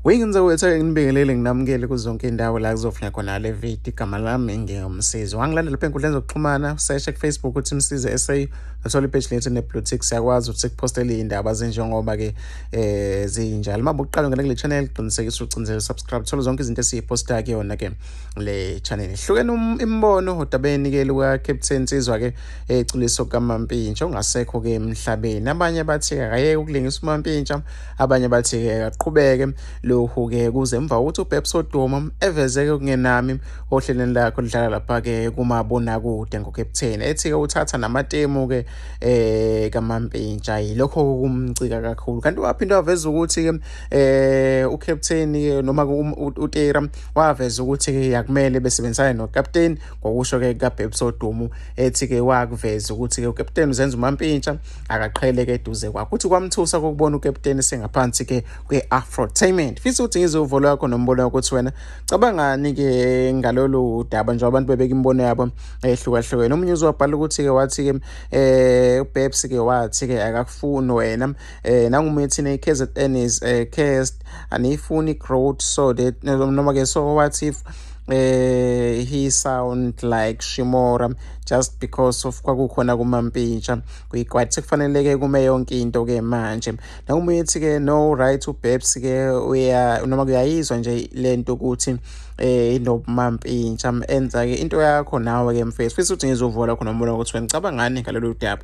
Wengenza wethu nginibingelele nginamukele kuzonke indawo la kuzofika khona le video. Igama lami nginguMsizi. Wangilandela lapha enkundleni zokuxhumana, search Facebook uthi Msizi SA, uthola ipage lethu neblue tick. Siyakwazi ukuthi sikupostele izindaba zinjengoba ke zinjalo. Uma uqala ngene kule channel qinisekisa ucindezela subscribe, thola zonke izinto esiyiposta ke yona ke le channel. Ihlukene imbono odabeni ke luka Captain Nsizwa ke eculiso kaMampintsha ongasekho ke emhlabeni. Abanye bathi akayeke ukulingisa uMampintsha, abanye bathi ke aqhubeke lokhu-ke kuze emva kokuthi uBabs Odoma eveze-ke kungenami ohlelweni lakho lidlala lapha-ke kumabonakude ngo-Captain ethi-ke uthatha namatemu-ke kaMampintsha. Yilokho kumcika kakhulu, kanti waphinde waveza ukuthi-ke uCaptain-ke noma uTera waveza ukuthi-ke akumele besebenzisane noCaptain ngokusho-ke kaBabs Odoma, ethi-ke wakuveza ukuthi-ke uCaptain uzenza uMampintsha akaqheleke eduze kwakhe. Uthi kwamthusa kokubona uCaptain sengaphansi-ke kwe-Afrotainment. Fisa ukuthi ngizwe uvo lwakho nombono wakho ukuthi wena cabangani-ke ngalolu daba njengoba abantu bebeka imibono yabo ehlukahlukene. Omunye uzobhala ukuthi-ke wathi-ke uBabs-ke wathi-ke akakufuni wena nangumethi ne-KZN is cursed, aniyifuni growth, so that noma-ke so what if he sound like Shimora just because of kwakukhona kuMampintsha. Kuyikwati kufanele-ke kume yonke into-ke manje. Nangumethi-ke no right uBabs-ke noma kuyayizwa nje lento ukuthi noMampintsha enza-ke into yakho nawe-ke mfethu. Fisa ukuthi ngizovola khona umbono ukuthi wena cabangani ngalolu daba.